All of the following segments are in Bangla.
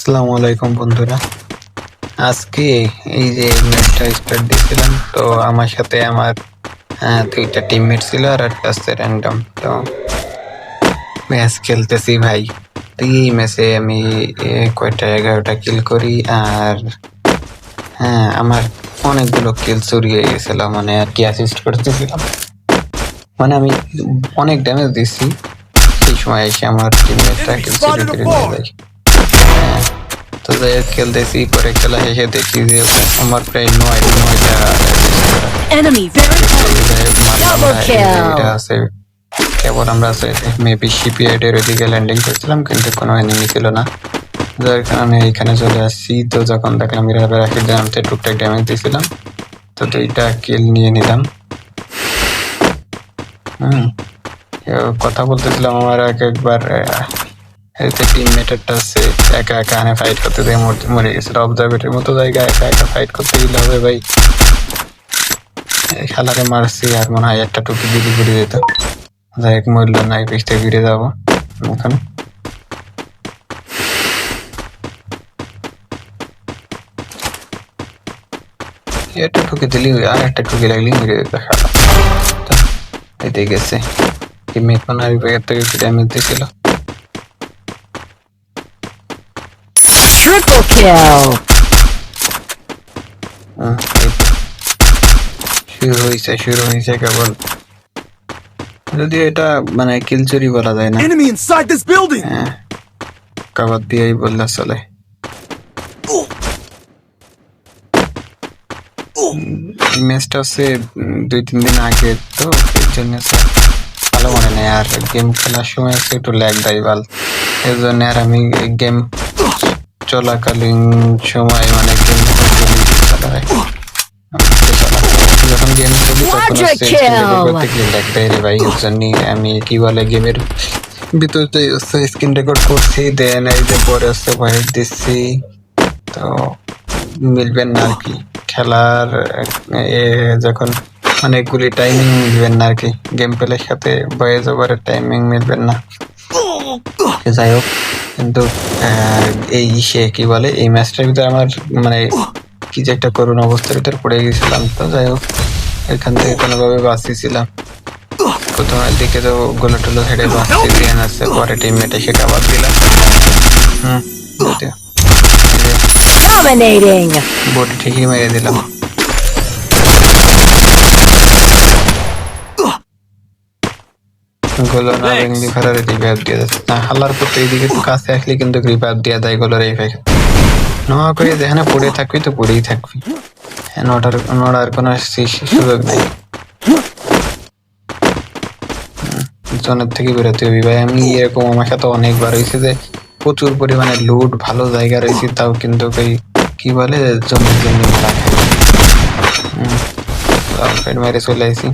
আসসালামু আলাইকুম বন্ধুরা। আজকে এই যে ম্যাচটা স্টার্ট দিয়েছিলাম, তো আমার সাথে আমার দুইটা টিমমেট ছিল আর একটা হচ্ছে র্যান্ডম। তো ম্যাচ খেলতেছি ভাই। তো এই ম্যাচে আমি কয়টা 11টা কিল করি, আর আমার অনেকগুলো কিল চুরি হয়ে গেছিল, মানে আর কি অ্যাসিস্ট করতেছিলাম, মানে আমি অনেক ড্যামেজ দিচ্ছি, সেই সময় এসে আমার টিমমেটটা কিল চুরি করে নিয়ে যায়। হ্যাঁ, তো যাই হোক খেলতেছি, পরে খেলা শেষে দেখি যে আমার প্রায় নয়টা Enemy very close. যাই হোক মারলাম Double না। kill. এটা আছে কেবল আমরা মেবি শিপইয়ার্ডের ওইদিকে ল্যান্ডিং করছিলাম, কিন্তু কোনো এনিমি ছিল না, যার কারণে এখানে চলে আসছি। তো যখন দেখলাম এরা রাখি জানতে টুকটাক ড্যামেজ দিয়েছিলাম, তো দুইটা কিল নিয়ে নিলাম। কথা বলতেছিলাম, আমার একবার টিমমেটারটা আছে একা একা ফাইট করতে দিয়ে মরে গেছিল। অবজারভেটরের মতো জায়গায় একা একা ফাইট করতে গেলে হবে ভাই? খেলাকে মারছি আর মনে হয় একটা টুকি দিদি ঘুরে যেত। যাই হোক মরল না, এই পিছতে ঘুরে যাবো এখন। একটা টুকি দিলি আর একটা টুকি লাগলি মেরে যেত খেলা। এতে গেছে টিমমেট মনে হয় ব্যাগের থেকে ড্যামেজ দিয়েছিল। Triple kill. শুরু হয়েছে কেবল, যদি এটা মানে কিল চুরি বলা যায় না, Enemy inside this building! কাবার দিয়েই বললে চলে। ম্যাচটা হচ্ছে 2-3 দিন আগে, তো এর জন্য ভালো মনে নেই, আর গেম খেলার সময় হচ্ছে একটু ল্যাগ দেয় বাল, এর জন্য আর আমি গেম চলাকালীন সময় মানে গেম যখন গেম খেলি তখন হচ্ছে ল্যাগ দেয় রে ভাই। এর জন্য আমি কি বলে গেমের ভিতরে হচ্ছে স্ক্রিন রেকর্ড করছি, দেন এই যে পরে হচ্ছে ভয়েস দিচ্ছি, তো মিলবেন না আর কি খেলার যখন অনেকগুলি টাইমিং মিলবেন না আর কি, গেম প্লের সাথে ভয়েস ওভারের টাইমিং মিলবেন না। যাই হোক, কিন্তু এই কি বলে এই ম্যাচটার ভিতরে আমার মানে কি যে একটা করুণ অবস্থার ভিতরে পড়ে গেছিলাম। তো যাই হোক এখান থেকে কোনোভাবে বাঁচিয়েছিলাম। প্রথমের দিকে তো গোলা টোলো হেঁটে বাঁচতে দিয়ে আসছে, পরে টিমমেটে সেটা বাদ দিলাম। যদিও Dominating. বডি ঠিকই মেরে দিলাম। গোলো না ভেঙলি ফেরার রিভাইভ দিয়ে যাচ্ছে না, হাল্লার করতে এইদিকে তো কাছে আসলে কিন্তু রিভাইভ দিয়ে দেয় গোলোর এই ফেক নোয়া করে, যেখানে পড়ে থাকবি তো পড়েই থাকবি, নড়ার কোনো সুযোগ নেই। জনের থেকে বেরোতে হবে ভাই। আমি এরকম আমার সাথে অনেকবার হয়েছে যে প্রচুর পরিমাণে লুট ভালো জায়গা রয়েছে, তাও কিন্তু কি বলে জমির জন্য মারা খাই মেরে চলে আসি।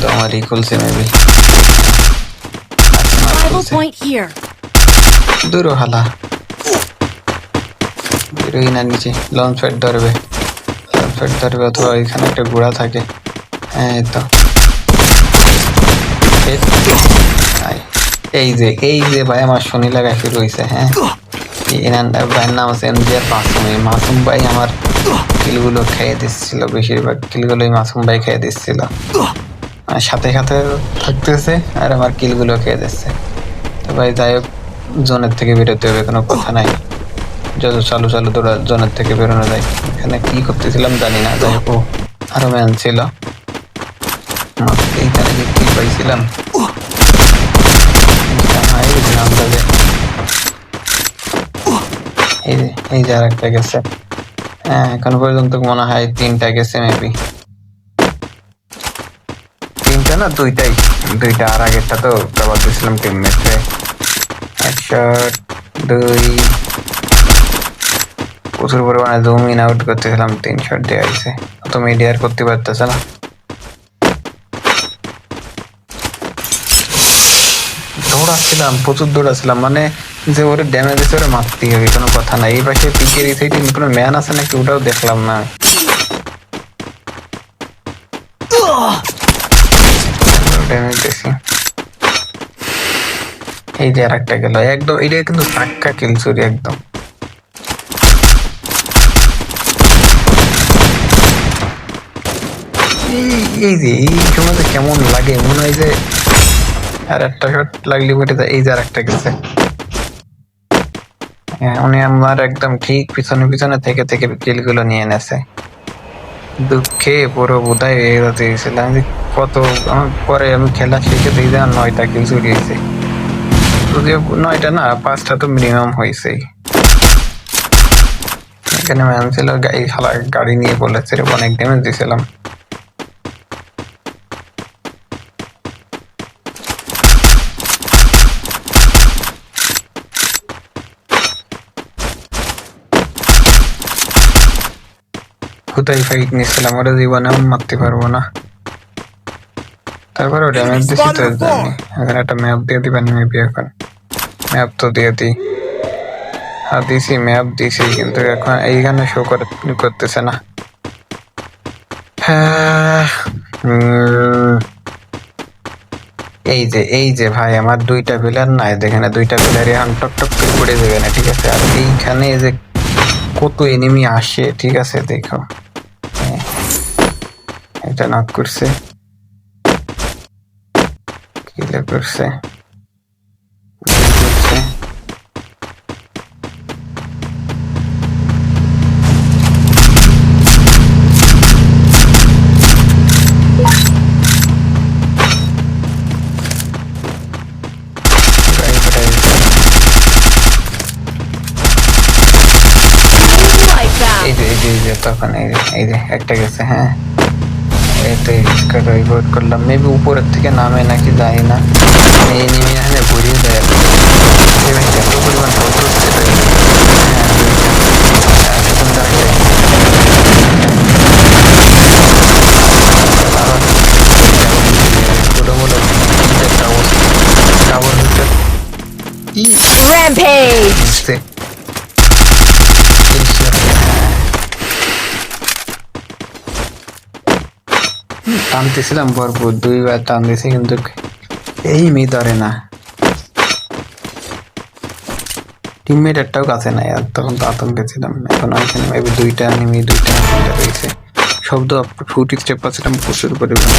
তো আমারই খুলছে মেবি Rival point here. দূর হালা বেরোই না নিচে, লঞ্চ প্যাড ধরবে অথবা এখানে একটা ঘোড়া থাকে। হ্যাঁ তো এই যে ভাই আমার শনি লাগা শুরু হয়েছে। হ্যাঁ ভাইয়ের নাম আছে এমজিআর মাসুম ভাই আমার কিলগুলো খেয়ে দিচ্ছিল, বেশিরভাগ কিলগুলোই মাসুম ভাই খেয়ে দিচ্ছিল, সাথে সাথে থাকতেছে আর আমার কিলগুলো খেয়ে দিচ্ছে। তো ভাই যাই হোক জোনের থেকে বেরোতে হবে, কোনো কথা নাই, যত চালু তোরা জোনের থেকে বেরোনো যায়। এখানে কি করতেছিলাম জানি না, যাই হোক আরো ম্যান ছিল, এইখানে কি পাইছিলাম এই যে আর একটা গেছে। হ্যাঁ এখন পর্যন্ত মনে হয় 3টা গেছে, মেবি 3টা না 2টা, আর আগেরটা তো কভার দিয়েছিলাম টিমমেটে। 1 শট 2 প্রচুর পরিমাণে জুম ইন আউট করতেছিলাম, 3 শট দেওয়া হয়েছে, অত মিডিয়ার করতে পারতেছে না। প্রচুর দৌড়াচ্ছিলাম, মানে যে ওরে ড্যামেজ দিচ্ছে ওরে মারতেই হবে, কোনো কথা নাই। এই পাশে পিকের এই সাইডে কোনো ম্যান আছে নাকি ওটাও দেখলাম না। ড্যামেজ দিছি এই যে আরেকটা গেল একদম, এটা কিন্তু পাক্কা কিল চুরি একদম। এই যে এই সময়তে কেমন লাগে, মনে হয় যে আর একটা শট লাগলে বটে যায়। এই যে আরেকটা গেছে, উনি আমার একদম ঠিক পিছনে পিছনে থেকে থেকে কিল গুলো নিয়ে এনেছে। দুঃখে পুরো বোধাই হয়ে গেছিলাম যে কত, আমার পরে আমি খেলা শেষে দেখি যে 9টা কিল চুরি হয়েছে, যদিও 9টা না 5টা তো মিনিমাম হয়েছে। এখানে ম্যান ছিল গাড়ি নিয়ে বলেছে অনেক ড্যামেজ দিয়েছিলাম। কোথায় ফাইট নিয়েছিলাম, ওরা জীবনে আমি মারতে পারবো না। তারপরে ড্যামেজ দিচ্ছি তো জানি। এখন একটা ম্যাপ দিয়ে দিবেন মেবি, এখন ম্যাপ তো দিয়ে দিই। হ্যাঁ দিছি, ম্যাপ দিছি, কিন্তু এখন এইখানে শো করতেছে না। হ্যাঁ এই যে ভাই আমার 2টা প্লেয়ার নাই, দেখেন 2টা প্লেয়ার এখন টক টক করে পড়ে যাবে না, ঠিক আছে। আর এইখানে যে কত এনিমি আসে, ঠিক আছে দেখো, এটা নক করছে, কিলে করছে, তখন এই যে একটা গেছে। হ্যাঁ এটাই রিপোর্ট করলাম, মেবি উপরের থেকে নামে নাকি যায় না, এই নেমে এখানে ঘুরিয়ে দেয়। এত পরিমাণ Rampage! টানতেছিলাম ভরপুর, 2বার টান দিয়েছি কিন্তু এই মেয়ে ধরে না। টিমমেট একটাও কাছে নাই, আর তখন তো আতঙ্কে ছিলাম। এখন ওইখানে মেবি 2টা নেমে 2টা রয়েছে। শব্দ ফুট স্টেপ পাচ্ছিলাম প্রচুর পরিমাণে।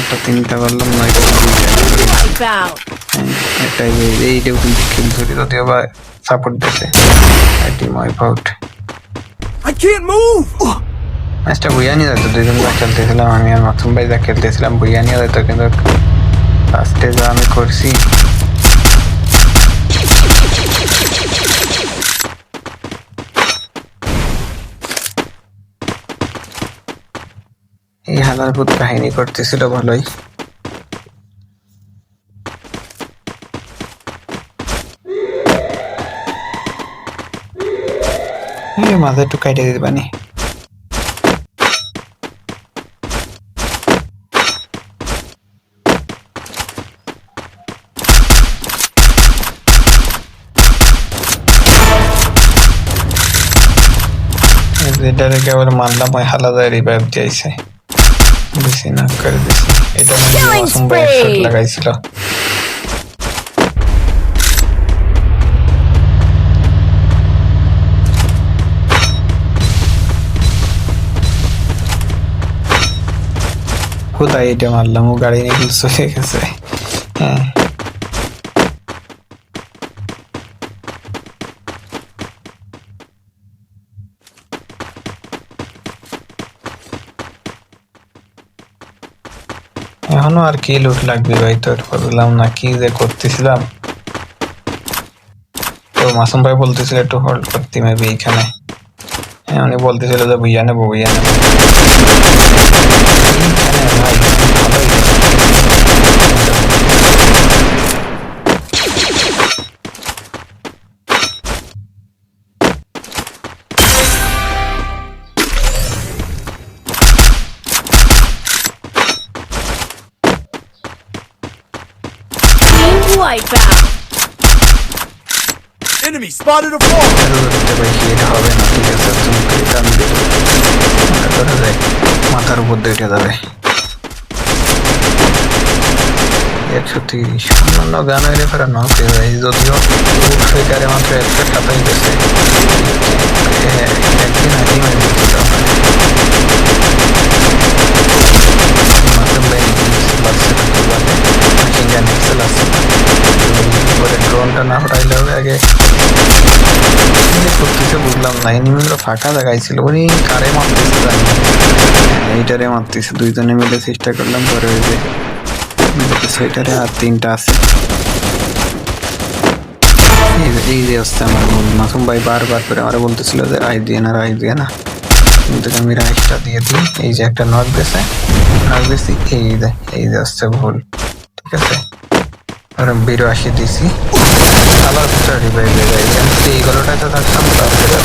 একটা 3টা করলাম, 9টা 2টা। এটাই এইটাও কিন্তু কিল ধরি, যদিও বা সাপোর্ট দিছে। Team wipe out. ম্যাচটা বুইয়া নিয়ে যেত, 2জন যা খেলতেছিলাম, আমি আর মাসুম ভাই যা খেলতেছিলাম বুইয়া নিয়ে যেত, কিন্তু লাস্টে যা আমি করছি। এই হালারপুত কাহিনী করতেছিল ভালোই। মাঝে একটু কাইটে দিতে পারি। এটারে কেবল মারলাম, ওই হালাদার রিভাইভ দিয়েছে, বেশি না করে দিছি। এটা মাসুম ভাই শট লাগাইছিল। কোথায় এটা মারলাম, ও গাড়ি নিয়ে চলে গেছে। হ্যাঁ এখনো আর কি লুট লাগবে ভাই, তোর বললাম না কি যে করতেছিলাম। তো মাসুম ভাই বলতেছিল একটু হোল্ড করতে মেবি এইখানে। হ্যাঁ উনি বলতেছিল যে বুইয়া নেবো বুইয়া নেবো। ভাই Wipe out! Enemy spotted a bomb. ধরতে পারি এটা হবে না, ঠিক আছে তুমি এটা আমি ধরে যাই, মাথার উপর দিয়ে উঠে যাবে। 130 অন্যান্য গান হইলে ফেরা নক হয়ে যায়, যদিও ফিগারে মাত্র 127 গেছে। একদিন আগেই মেরে দিচ্ছিল মাসুম ভাই বাচ্চা বলে মেশিন গান এক্সেল আছে, পরে ড্রোনটা না হটাইলে হবে আগে। করতেছে বুঝলাম না, এনিমিগুলো ফাঁকা জায়গায় ছিল, উনি কারে মারতেছে জানি, এইটারে মারতেছে। দুইজনে মিলে চেষ্টা করলাম, পরে ওই যে সেইটারে আর তিনটা আছে। এই যে হচ্ছে আমার মাসুম ভাই বারবার করে আমার বলতেছিল যে রায় দিয়ে না, রায় দিয়ে না, কিন্তু আমি রাইসটা দিয়ে দিই। এই যে একটা নক গেছে, নক দিছি, এই যে হচ্ছে ভুল, ঠিক আছে। আর 82 দিছি, আবার রিভাইভ হয়ে যায়। এই গলোটাতে থাকতাম, তারপরে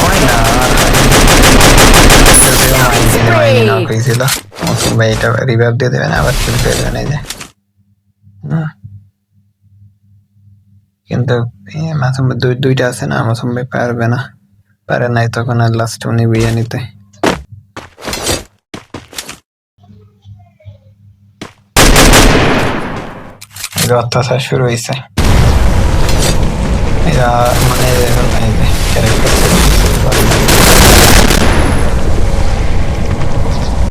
হয় না হয়েছিল। মৌসুম ভাই এটা রিভাইভ দিয়ে দেবেন, আবার কিল পেয়ে যাবেন এই যে। কিন্তু মাসুম ভাই দুইটা আছে না, মাসুম ভাই পারবে না, পারে নাই, তখন আর লাস্ট উনি বিয়ে নিতে। অত্যাচার শুরু হয়েছে, এরা মানে ক্যারেক্টার